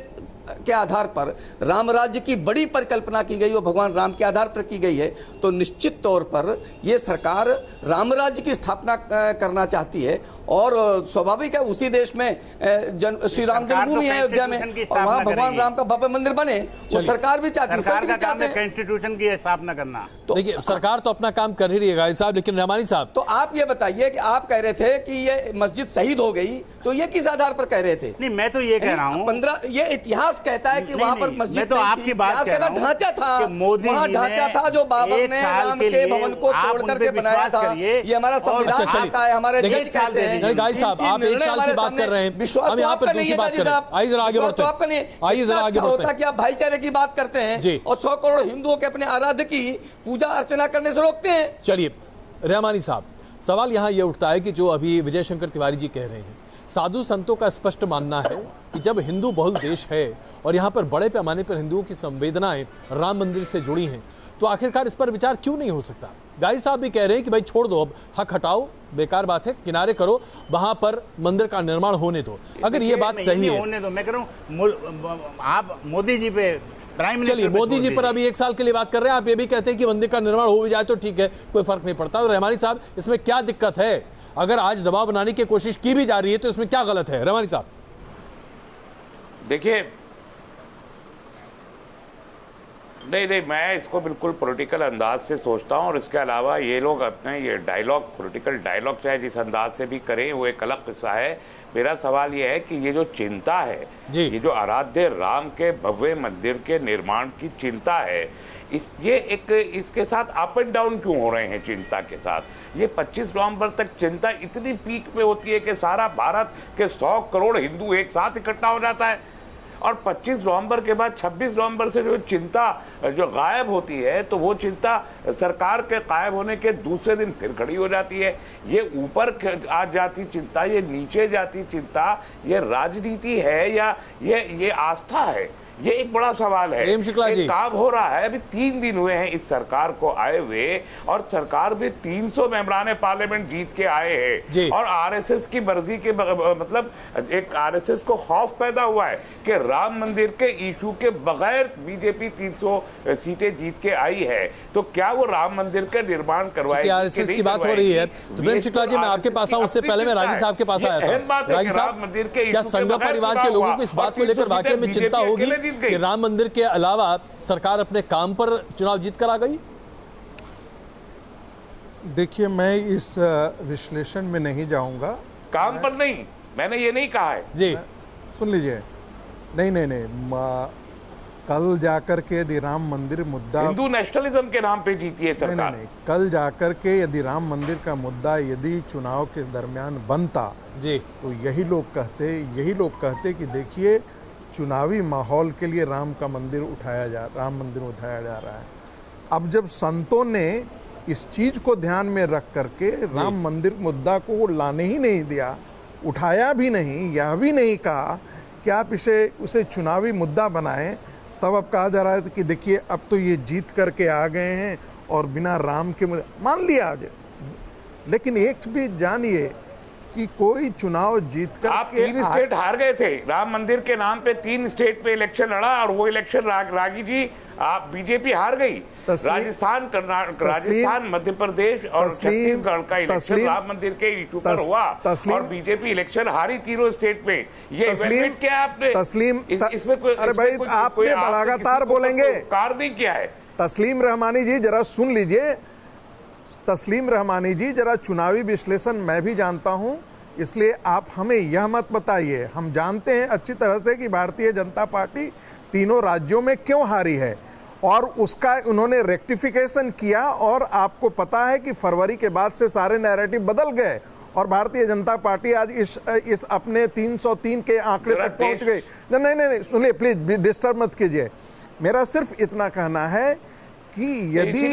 के आधार पर राम राज्य की बड़ी परिकल्पना की गई, वो भगवान राम के आधार पर की गई है। तो निश्चित तौर पर ये सरकार राम राज्य की स्थापना करना चाहती है और स्वाभाविक है उसी देश में श्री राम जन्मभूमि है अयोध्या में, और वहाँ भगवान राम का भव्य मंदिर बने, वो सरकार भी चाहती है, सरकार का काम है कॉन्स्टिट्यूशन की स्थापना करना। तो देखिए सरकार तो अपना काम कर ही रही है गाजी साहब, लेकिन रहमानी साहब, तो आप ये बताइए कि आप कह रहे थे कि ये मस्जिद शहीद हो गई, तो ये किस आधार पर कह रहे थे? नहीं, मैं तो ये कह रहा हूँ 15 ये इतिहास कहता है कि वहां पर मस्जिद, मैं तो आपकी बात कह रहा हूं, ढांचा था, वहां ढांचा था जो बाबर ने राम के भवन को तोड़ करके बनाया था। ये हमारा संविधान कहता है, हमारे जज कहते हैं। गाजी साहब आप 1 साल की बात कर रहे हैं, हम यहाँ पर दूसरी बात कर रहे हैं। आइए जरा आगे बढ़ते हैं, आइए जरा आगे बढ़ते हैं। कि आप भाईचारे की बात करते हैं और 100 करोड़ हिंदुओं के अपने आराध्य की पूजा अर्चना करने से रोकते हैं। चलिए रहमानी साहब, सवाल यहाँ ये उठता है कि जो अभी विजय शंकर तिवारी जी कह रहे हैं, साधु संतों का स्पष्ट मानना है कि जब हिंदू बहुल देश है और यहाँ पर बड़े पैमाने पर हिंदुओं की संवेदनाएं राम मंदिर से जुड़ी हैं, तो आखिरकार इस पर विचार क्यों नहीं हो सकता? गाजी साहब भी कह रहे हैं कि भाई छोड़ दो, अब हक हटाओ, बेकार बात है, किनारे करो, वहां पर मंदिर का निर्माण होने दो। अगर ये बात सही है, होने दो। मैं कह रहा हूं आप मोदी जी पे, चलिए मोदी जी पर अभी 1 साल के लिए बात कर रहे हैं, आप ये भी कहते हैं कि मंदिर का निर्माण हो भी जाए तो ठीक है, कोई फर्क नहीं पड़ता। और रहमानी साहब इसमें क्या दिक्कत है? अगर आज दबाव बनाने की कोशिश की भी जा रही है तो इसमें क्या गलत है? रहमानी साहब देखिए, नहीं, मैं इसको बिल्कुल पॉलिटिकल अंदाज से सोचता हूं, और इसके अलावा ये लोग अपने ये डायलॉग, पॉलिटिकल डायलॉग चाहे जिस अंदाज से भी करें, वो एक अलग किस्सा है। मेरा सवाल ये है कि ये जो चिंता है, ये जो आराध्य राम के भव्य मंदिर के निर्माण की चिंता है, इसके साथ अप एंड डाउन क्यों हो रहे हैं? चिंता के साथ ये 25 नवंबर तक चिंता इतनी पीक पे होती है कि सारा भारत के 100 करोड़ हिंदू एक साथ इकट्ठा हो जाता है, और 25 नवंबर के बाद 26 नवंबर से जो चिंता जो गायब होती है, तो वो चिंता सरकार के गायब होने के दूसरे दिन फिर खड़ी हो जाती है। ये ऊपर आ जाती चिंता, ये नीचे जाती चिंता, ये राजनीति है या ये आस्था है? ये एक बड़ा सवाल है। प्रेम शुक्ला जी, काम हो रहा है, अभी 3 दिन हुए हैं इस सरकार को आए हुए, और सरकार भी 300 मेंबरान पार्लियामेंट जीत के आए हैं, और आरएसएस की मर्जी के मतलब एक आरएसएस को खौफ पैदा हुआ है कि राम मंदिर के इशू के बगैर बीजेपी 300 सीटें जीत के आई है, तो क्या वो राम मंदिर का निर्माण करवाएगी? आरएसएस की बात हो रही है, तो प्रेम शुक्ला जी मैं आपके पास आऊं, उससे पहले मैं रागी साहब के पास आया था। रागी साहब, क्या संघ परिवार के लोगों को इस बात को लेकर वाकई में चिंता होगी कि राम मंदिर के अलावा सरकार अपने काम पर चुनाव जीत कर आ गई? देखिए, मैं इस विश्लेषण में नहीं जाऊंगा। काम पर नहीं, मैंने ये नहीं कहा है जी, सुन लीजिए। नहीं, कल जाकर के यदि राम मंदिर मुद्दा हिंदू नेशनलिज्म के नाम पे जीती है सरकार। नहीं, कल जाकर के यदि राम मंदिर का मुद्दा यदि चुनाव के दरमियान बनता जी, तो यही लोग कहते कि देखिए चुनावी माहौल के लिए राम मंदिर उठाया जा रहा है। अब जब संतों ने इस चीज को ध्यान में रख करके राम मंदिर मुद्दा को लाने ही नहीं दिया, उठाया भी नहीं, यह भी नहीं कहा कि आप उसे चुनावी मुद्दा बनाएं, तब अब कहा जा रहा है कि देखिए अब तो ये जीत करके आ गए हैं और बिना राम के मान लिया। लेकिन एक भी जानिए कि कोई चुनाव जीत कर आप 3 स्टेट हार गए थे राम मंदिर के नाम पे, 3 स्टेट पे इलेक्शन लड़ा और वो इलेक्शन रागी जी आप बीजेपी हार गई। राजस्थान, कर्नाटक, राजस्थान, मध्य प्रदेश और छत्तीसगढ़ का इलेक्शन राम मंदिर के इशू पर हुआ और बीजेपी इलेक्शन हारी तीनों स्टेट पे। ये इवेलुएट किया आपने? इसमें कोई, अरे भाई आपने लगातार बोलेंगे, कार नहीं किया है। तस्लीम रहमानी जी जरा सुन लीजिए, तस्लीम रहमानी जी जरा चुनावी विश्लेषण मैं भी जानता हूं, इसलिए आप हमें यह मत बताइए। हम जानते हैं अच्छी तरह से कि भारतीय जनता पार्टी तीनों राज्यों में क्यों हारी है और उसका उन्होंने रेक्टिफिकेशन किया, और आपको पता है कि फरवरी के बाद से सारे नैरेटिव बदल गए और भारतीय जनता पार्टी आज इस अपने 303 के आंकड़े तक पहुंच गई। नहीं, सुनिए प्लीज, डिस्टर्ब मत कीजिए। मेरा सिर्फ इतना कहना है कि यदि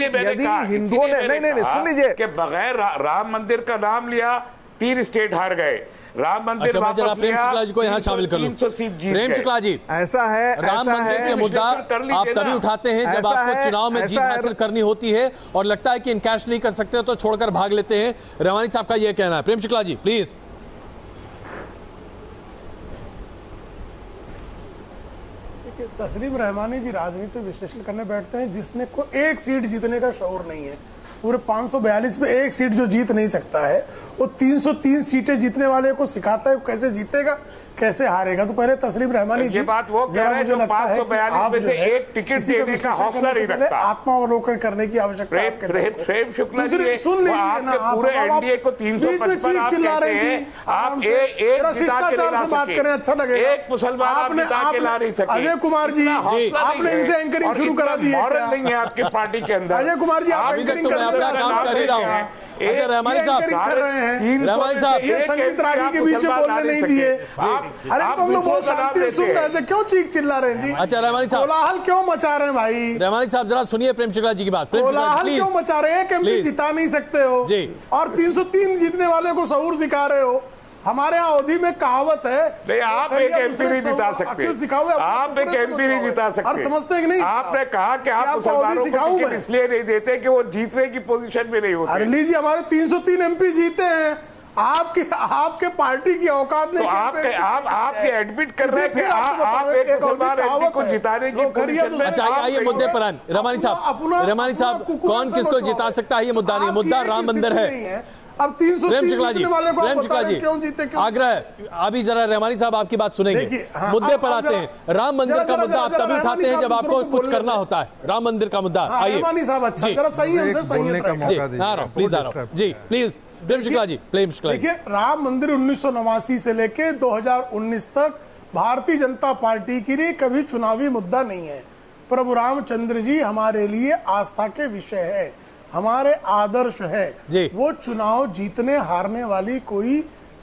हिंदुओं ने नहीं सुन लीजिए कि बगैर राम मंदिर का नाम लिया 3 स्टेट हार गए, राम मंदिर अच्छा, वापस प्रेम शुक्ला जी को यहाँ शामिल कर लूं। 300 सीट जीत प्रेम शुक्ला जी, ऐसा है, राम मंदिर के मुद्दा आप तभी उठाते हैं जब आपको चुनाव में जीत हासिल करनी होती है और लगता है कि इनकैश नहीं कर सकते तो छोड़कर भाग लेते हैं। रहमानी साहब का यह कहना है। प्रेम शुक्ला जी प्लीज। तस्लीम रहमानी जी राजनीतिक विश्लेषण करने बैठते हैं जिसने को एक सीट जीतने का शौर नहीं है। पूरे 542 पे एक सीट जो जीत नहीं सकता है, वो 303 सीटें जीतने वाले को सिखाता है कैसे जीतेगा, कैसे हारेगा। तो पहले तस्लीम रहमानी जी, ये बात वो कह रहे हैं जो 542 में से एक टिकट देने का हौसला नहीं रखता। आत्मावलोकन करने की आवश्यकता है। प्रेम शुक्ला जी, सुन लीजिए ना, पूरे एनडीए को 355 आप कहते हैं, आप एक शिष्टाचार से बात करें, अच्छा लगेगा। एक मुसलमान आप जिता के ला नहीं सकते। अजय कुमार जी, आपने इनसे एंकरिंग शुरू करा दी है, नहीं है आपकी पार्टी के अंदर। अजय कुमार जी, आप एंकरिंग अपना काम कर ही रहा हूं। अच्छा रहमानी साहब कर रहे हैं, रहमानी साहब ये संगीत रागी के बीच में बोलने नहीं दिए। अरे हम लोग बहुत शांति से सुन रहे थे, क्यों चीख चिल्ला रहे हैं जी? अच्छा रहमानी साहब, कोलाहल क्यों मचा रहे हैं भाई? रहमानी साहब जरा सुनिए प्रेम शुक्ला जी की बात। कोलाहल क्यों मचा रहे हैं? एक एमपी जिता नहीं सकते हो जी, और 303 जीतने वाले को शऊर सिखा रहे हो। हमारे यहाँ अवधि में कहावत है, नहीं आप एक एमपी नहीं जिता सकते, आप एक एमपी नहीं जिता सकते। समझते हैं कि नहीं? आपने कहा कि आप मुसलमानों को टिकट इसलिए नहीं देते कि वो जीतने की पोजीशन में नहीं होते। अरे लीजिए, हमारे 303 एमपी जीते हैं, आपके पार्टी की औकात नहीं। तो आप एडमिट कर रहे हैं कि आप एक मुसलमान एमपी को जिताने की पोजीशन में। अच्छा आइए मुद्दे पर आए। रहमानी साहब, कौन किसको जिता सकता है ये मुद्दा नहीं, मुद्दा राम मंदिर है। अब 303 जीतने वाले को प्रेम शुक्ला जी क्यों जीते? आग्रह अभी जरा रहमानी साहब आपकी बात सुनेंगे। मुद्दे पर आते हैं। राम मंदिर का मुद्दा आप तभी उठाते हैं जब आपको कुछ करना होता है। राम मंदिर का मुद्दा आइए। रहमानी साहब, अच्छा जरा सही हमसे सही प्लीज आ रहा हूं जी, प्लीज प्रेम शुक्ला जी। देखिए, राम मंदिर 1989 से लेके 2019 तक भारतीय जनता पार्टी के लिए कभी चुनावी मुद्दा नहीं है। प्रभु रामचंद्र जी हमारे लिए आस्था के विषय है, हमारे आदर्श है। वो चुनाव जीतने हारने वाली कोई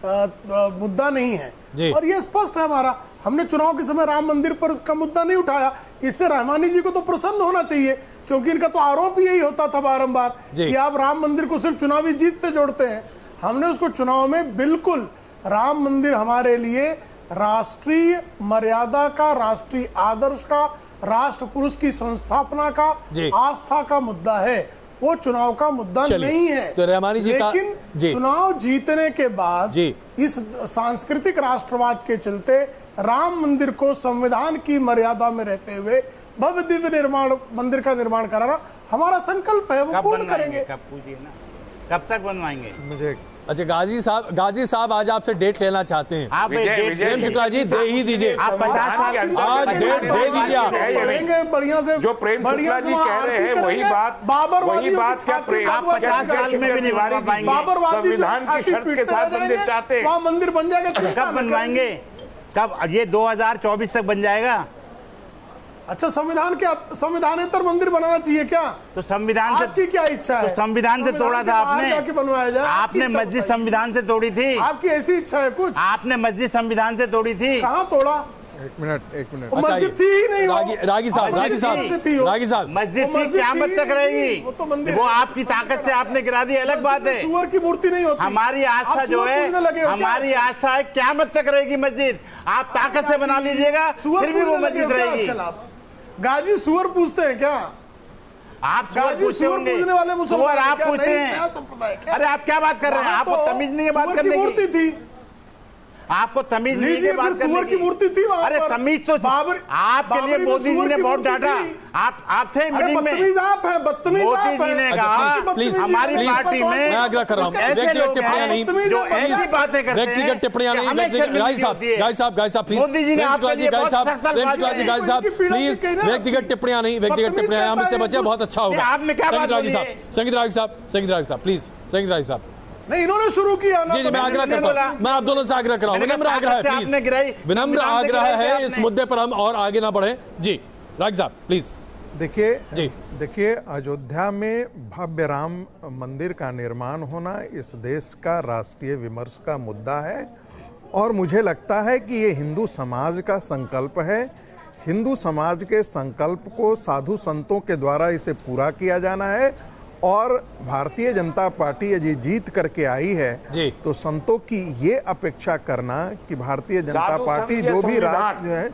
मुद्दा नहीं है और ये स्पष्ट है हमारा। हमने चुनाव के समय राम मंदिर पर का मुद्दा नहीं उठाया। इससे रहमानी जी को तो प्रसन्न होना चाहिए, क्योंकि इनका तो आरोप यही होता था बारंबार कि आप राम मंदिर को सिर्फ चुनावी जीत से जोड़ते हैं। हमने उसको चुनाव में बिल्कुल, राम मंदिर हमारे लिए राष्ट्रीय मर्यादा का, राष्ट्रीय आदर्श का, राष्ट्र पुरुष की संस्थापना का, आस्था का मुद्दा है। वो चुनाव का मुद्दा नहीं है। तो रहमानी जी लेकिन चुनाव जीतने के बाद इस सांस्कृतिक राष्ट्रवाद के चलते राम मंदिर को संविधान की मर्यादा में रहते हुए भव्य दिव्य निर्माण मंदिर का निर्माण कराना हमारा संकल्प है, वो पूर्ण करेंगे। कब पूछिए ना, कब तक बनवाएंगे? मुझे अच्छा गाजी साहब आज आपसे डेट लेना चाहते हैं। आप प्रेम शुक्ला जी दे ही दीजिए, आप 50 साल आज डेट दे दीजिए। आप बढ़िया से जो प्रेम शुक्ला जी कह रहे हैं वही बात क्या आप 50 साल में भी नहीं बनवा पाएंगे। संविधान की शर्त के साथ मंदिर चाहते हैं, वहाँ मंदिर बन जाएगा। कब बनवाएंगे? कब? ये 2024 तक बन जाएगा। अच्छा, संविधानेतर मंदिर बनाना चाहिए क्या? तो संविधान से आपकी क्या इच्छा है? तो संविधान से तोड़ा था आपने, जाके बनवाया जाए। आपने मस्जिद संविधान से तोड़ी थी। आपकी ऐसी इच्छा है कुछ? आपने मस्जिद संविधान से तोड़ी थी। कहाँ तोड़ा? एक मिनट मस्जिद थी ही नहीं। रागी साहब मस्जिद थी, क़यामत तक रहेगी। वो आपकी ताकत से आपने गिरा दी, अलग बात है। सूअर की मूर्ति नहीं होती। हमारी आस्था जो है, हमारी आस्था है क़यामत तक रहेगी मस्जिद। आप ताकत से बना लीजिएगा, फिर भी वो मस्जिद रहेगी। गाजी सुअर पूछते हैं क्या? आप गाजी सुअर पूजने वाले मुसलमान आप पूछते हैं? अरे आप क्या बात कर रहे हैं? आपको तमीज नहीं है बात करने की? मूर्ति थी, आपको तमीज नहीं है बात करने की? मूर्ति थी वहां। अरे तमीज तो आपके लिए मोदी जी ने बहुत डांटा। आप थे मीटिंग में। बदतमीज आप हैं, बदतमीज आप हैं। मोदी जी ने कहा प्लीज हमारी पार्टी में, मैं आग्रह कर रहा हूं, व्यक्तिगत टिप्पणियां नहीं, जो ऐसी बातें करते हैं, व्यक्तिगत टिप्पणियां नहीं। गाय साहब प्लीज, मोदी जी ने आपके लिए बहुत सख्त प्लीज व्यक्तिगत टिप्पणियां नहीं, व्यक्तिगत टिप्पणियां हम इससे बचे, बहुत अच्छा होगा। आपने क्या बात बोली? संगीत रागी साहब प्लीज, संगीत रागी साहब। नहीं, इन्होंने शुरू किया ना। जी, मैं आग्रह करता हूं, मैं आप दोनों से आग्रह कर रहा हूं, विनम्र आग्रह है प्लीज, विनम्र आग्रह है, इस मुद्दे पर हम और आगे ना बढ़े। जी रागी साहब प्लीज। देखिए अयोध्या में भव्य राम मंदिर का निर्माण होना इस देश का राष्ट्रीय विमर्श का मुद्दा है, और मुझे लगता है कि ये हिंदू समाज का संकल्प है। हिंदू समाज के संकल्प को साधु संतों के द्वारा इसे पूरा किया जाना है, और भारतीय जनता पार्टी यदि जीत करके आई है तो संतों की ये अपेक्षा करना कि भारतीय जनता पार्टी जो भी राष्ट्र जो है,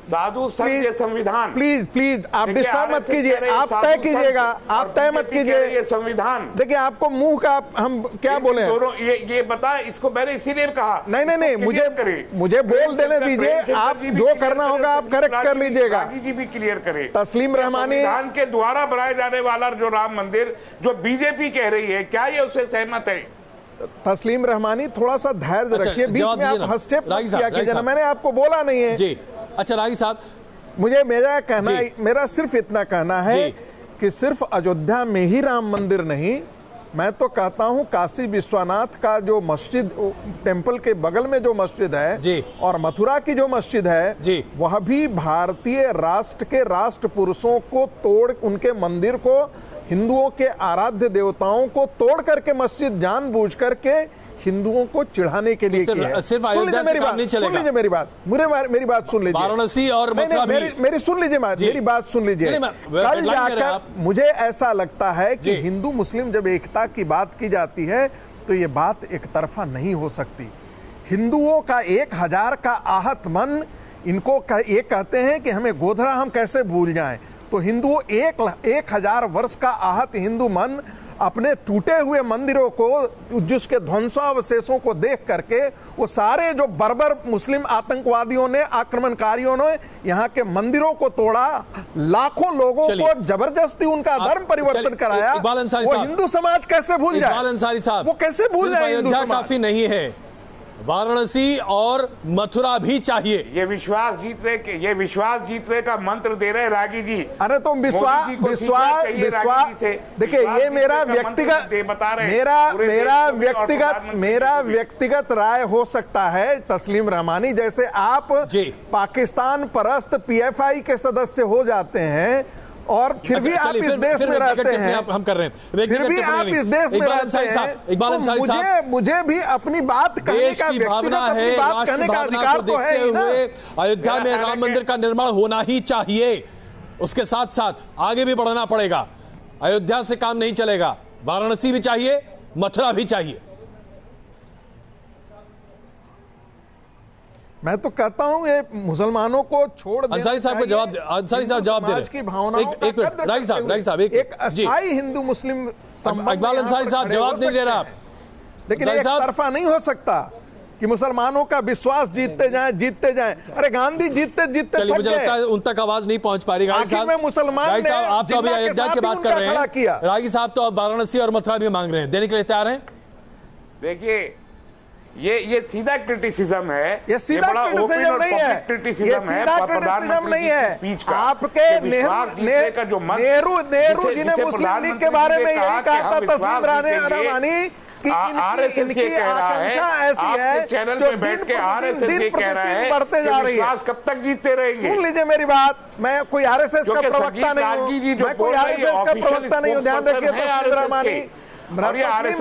साधु संत संविधान, प्लीज आप डिस्टर्ब मत कीजिए, आप तय कीजिएगा, आप तय मत कीजिए। ये संविधान देखिए, आपको मुंह का हम क्या बोले दोनों ये बता, इसको मैंने इसीलिए कहा। नहीं, मुझे बोल देने दीजिए, आप जो करना होगा आप करेक्ट कर लीजिएगा। रागी जी भी क्लियर करे। तस्लीम रहमानी, संविधान के द्वारा बनाए जाने वाला जो राम मंदिर जो बीजेपी कह रही है, क्या ये उससे सहमत है? तस्लीम रहमानी, थोड़ा सा धैर्य रखिए, बीच में आप हस्तक्षेप किया कीजिए, मैंने आपको बोला नहीं है जी। अच्छा रागी साहब, मेरा सिर्फ इतना कहना है कि सिर्फ अयोध्या में ही राम मंदिर नहीं, मैं तो कहता हूं काशी विश्वनाथ का जो मस्जिद, टेंपल के बगल में जो मस्जिद है और मथुरा की जो मस्जिद है, वह भी भारतीय राष्ट्र के राष्ट्र पुरुषों को तोड़, उनके मंदिर को, हिंदुओं के आराध्य देवताओं को तोड़ करके मस्जिद जानबूझ करके हिंदुओं को चिढ़ाने के लिए किया है। सिर्फ अयोध्या से काम नहीं चलेगा। सुन लीजिए मेरी बात सुन लीजिए। वाराणसी और मथुरा भी। मेरी सुन लीजिए, मेरी बात सुन लीजिए। कल जाकर मुझे ऐसा लगता है कि हिंदू मुस्लिम जब एकता की बात की जाती है तो ये बात एक तरफा नहीं हो सकती। हिंदुओं का 1000 का आहत मन, इनको ये कहते हैं कि हमें गोधरा हम कैसे भूल जाएं, तो हिंदुओं 1000 वर्ष का आहत हिंदू मन अपने टूटे हुए मंदिरों को, जिसके ध्वंसावशेषों को देख करके, वो सारे जो बर्बर मुस्लिम आतंकवादियों ने, आक्रमणकारियों ने यहाँ के मंदिरों को तोड़ा, लाखों लोगों को जबरदस्ती उनका धर्म परिवर्तन कराया, वो हिंदू समाज कैसे भूल जाए? इकबाल अंसारी साहब, वो कैसे भूल जाए? हिंदू समाज काफी नहीं है, वाराणसी और मथुरा भी चाहिए। ये विश्वास जीतने का मंत्र दे रहे रागी जी। अरे तो विश्वास देखिए, ये मेरा व्यक्तिगत राय हो सकता है तस्लीम रहमानी, जैसे आप पाकिस्तान परस्त PFI के सदस्य हो जाते हैं और फिर भी आप इस देश में रहते हैं, हम कर रहे हैं, फिर भी आप इस देश में रहते हैं, तो मुझे भी अपनी बात कहने का, व्यक्तिगत अपनी बात कहने का अधिकार तो है ही ना। अयोध्या में राम मंदिर का निर्माण होना ही चाहिए, उसके साथ साथ आगे भी बढ़ना पड़ेगा। अयोध्या से काम नहीं चलेगा, वाराणसी भी चाहिए, मथुरा भी चाहिए। मैं तो कहता हूं ये मुसलमानों को छोड़ देना। अंसारी साहब को जवाब, अंसारी साहब जवाब दे रहे हैं। की भावनाओं का एक मिनट, रागी साहब एक अस्थायी हिंदू मुस्लिम संबंध, इकबाल अंसारी साहब जवाब नहीं दे रहा आप। लेकिन एक तरफा नहीं हो सकता कि मुसलमानों का विश्वास जीतते जाएं। अरे गांधी जीतते मुझे लगता है उन तक आवाज नहीं पहुंच पा रही। मुसलमान आप तो अभी अयोध्या की बात कर रहे हैं, रागी साहब तो अब वाराणसी और मथुरा भी मांग रहे हैं, देने के लिए तैयार हैं? देखिए, ये सीधा क्रिटिसिज्म है, ये सीधा क्रिटिसिज्म नहीं है, ये सीधा क्रिटिसिज्म नहीं है। आपके नेहरू जी ने मुस्लिम लीग के बारे में यही कहा था, तस्लीम रहमानी, आरएसएस ये कह रहा है, आपके चैनल पे बैठ के आरएसएस ये कह रहा है बढ़ते जा रही है। विश्वास कब तक जीतते रहेंगे? सुन लीजिए मेरी बात, मैं कोई आरएसएस का प्रवक्ता नहीं हूं, मैं कोई आरएसएस का प्रवक्ता नहीं हूं, ध्यान रखिए। तस्लीम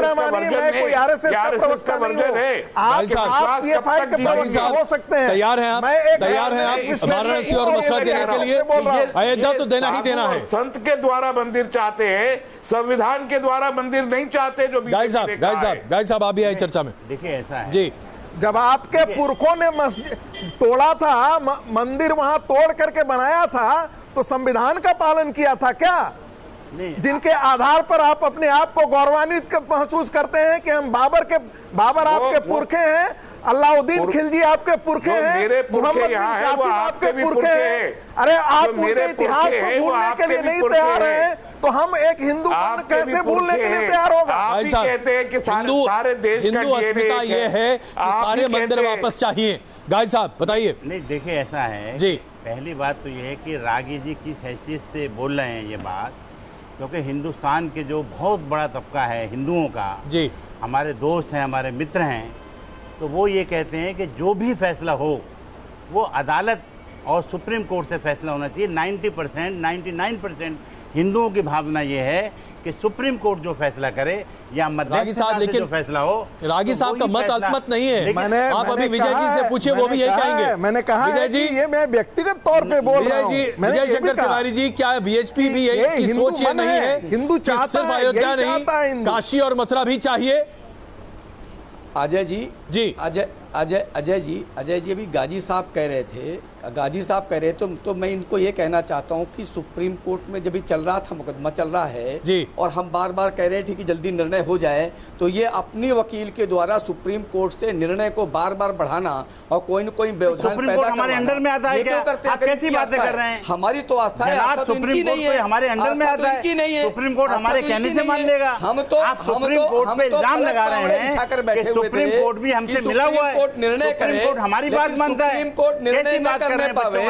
रहमानी, मैं कोई आरएसएस का प्रवक्ता नहीं हूं। आप पीएफआई के प्रवक्ता हो सकते हैं। तैयार हैं आप? तैयार हैं आप वाराणसी और मथुरा देने के लिए? अयोध्या तो देना ही देना है। संत के द्वारा मंदिर चाहते हैं, संविधान के द्वारा मंदिर नहीं चाहते। जो गाय साहब आप भी आए चर्चा में। देखिए ऐसा है जी, जब आपके पुरखों ने मस्जिद तोड़ा था, मंदिर वहां तोड़ करके बनाया था, तो संविधान का पालन किया था क्या? जिनके आधार पर आप अपने आप को गौरवान्वित महसूस करते हैं कि हम बाबर आपके पुरखे हैं, अलाउद्दीन खिलजी आपके पुरखे हैं, मोहम्मद बिन कासिम आपके पुरखे हैं। अरे आप उनके इतिहास को भूलने के लिए नहीं तैयार हैं, तो हम एक हिंदू कैसे भूलने के लिए तैयार होगा? आप कहते हैं कि सारे देश हिंदू अस्मिता ये है कि सारे मंदिर वापस चाहिए। गाय साहब बताइए। नहीं देखिए ऐसा है जी, पहली बात तो ये है कि रागी जी किस हैसियत से बोल रहे हैं ये बात, क्योंकि हिंदुस्तान के जो बहुत बड़ा तबका है हिंदुओं का, जी हमारे दोस्त हैं, हमारे मित्र हैं, तो वो ये कहते हैं कि जो भी फैसला हो वो अदालत और सुप्रीम कोर्ट से फैसला होना चाहिए। 90% 99% हिंदुओं की भावना ये है कि सुप्रीम कोर्ट जो फैसला करे या मध्यस्थता से जो फैसला हो। रागी साहब का मत अल्पमत नहीं है। आप अभी विजय जी से पूछे, वो भी यही कहेंगे। मैंने कहा विजय जी, ये मैं व्यक्तिगत तौर पे बोल रहा हूं। विजय शंकर तिवारी जी, क्या वीएचपी भी यही सोच ये नहीं है? हिंदू चाहता सिर्फ अयोध्या नहीं, काशी और मथुरा भी चाहिए। अजय जी अजय जी अभी गाजी साहब कह रहे थे, तो मैं इनको ये कहना चाहता हूँ कि सुप्रीम कोर्ट में जब चल रहा था, मुकदमा चल रहा है जी, और हम बार बार कह रहे थे कि जल्दी निर्णय हो जाए, तो ये अपने वकील के द्वारा सुप्रीम कोर्ट से निर्णय को बार बार बढ़ाना और कोई न कोई व्यवधान पैदा हमारे अंडर में आता है। कैसी बातें कर रहे हैं? हमारी तो आस्था है, सुप्रीम कोर्ट पे हमारे अंडर में आता है। सुप्रीम कोर्ट हमारे कहने से मान लेगा? हम तो सुप्रीम कोर्ट पे इल्जाम लगा रहे हैं कि सुप्रीम कोर्ट भी हमसे मिला हुआ है, निर्णय करे, कोर्ट हमारी बात मानता है। सुप्रीम कोर्ट निर्णय न करने पावे,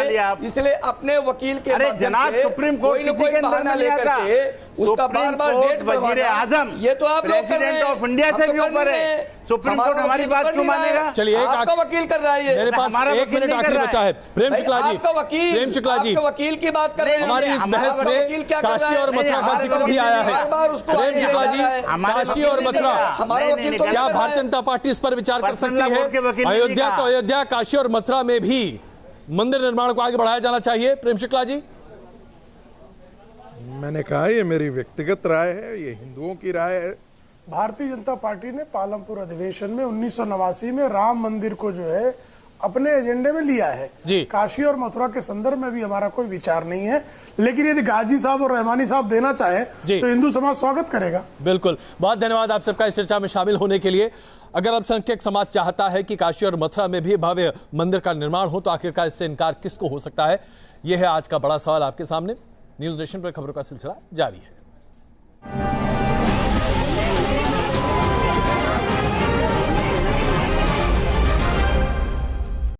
इसलिए अपने वकील के जनाब सुप्रीम कोर्ट कोई न कोई बहाना लेकर के उसका बार बार डेट वजीर आजम, ये तो आप प्रेसिडेंट ऑफ इंडिया से भी ऊपर है। सुप्रीम कोर्ट हमारी बात क्यों मानेगा? चलिए आपका वकील कर रहा है। मेरे पास 1 मिनट आखिरी बचा है। प्रेम शुक्ला जी, प्रेम शुक्ला जी वकील की बात कर रहे हैं। हमारी इस बहस में काशी और मथुरा का जिक्र भी आया है। प्रेम शुक्ला जी, काशी और मथुरा, क्या भारतीय जनता पार्टी इस पर विचार कर सकती है? अयोध्या तो अयोध्या, काशी और मथुरा में भी मंदिर निर्माण को आगे बढ़ाया जाना चाहिए। प्रेम शुक्ला जी, मैंने कहा ये मेरी व्यक्तिगत राय है, ये हिंदुओं की राय है। भारतीय जनता पार्टी ने पालमपुर अधिवेशन में 1989 में राम मंदिर को जो है अपने एजेंडे में लिया है जी। काशी और मथुरा के संदर्भ में भी हमारा कोई विचार नहीं है, लेकिन यदि गाजी साहब और रहमानी साहब देना चाहे तो हिंदू समाज स्वागत करेगा। बिल्कुल, बहुत धन्यवाद आप सबका इस चर्चा में शामिल होने के लिए। अगर अल्पसंख्यक समाज चाहता है कि काशी और मथुरा में भी भव्य मंदिर का निर्माण हो, तो आखिरकार इससे इनकार किसको हो सकता है? यह है आज का बड़ा सवाल आपके सामने। न्यूज नेशन पर खबरों का सिलसिला जारी है।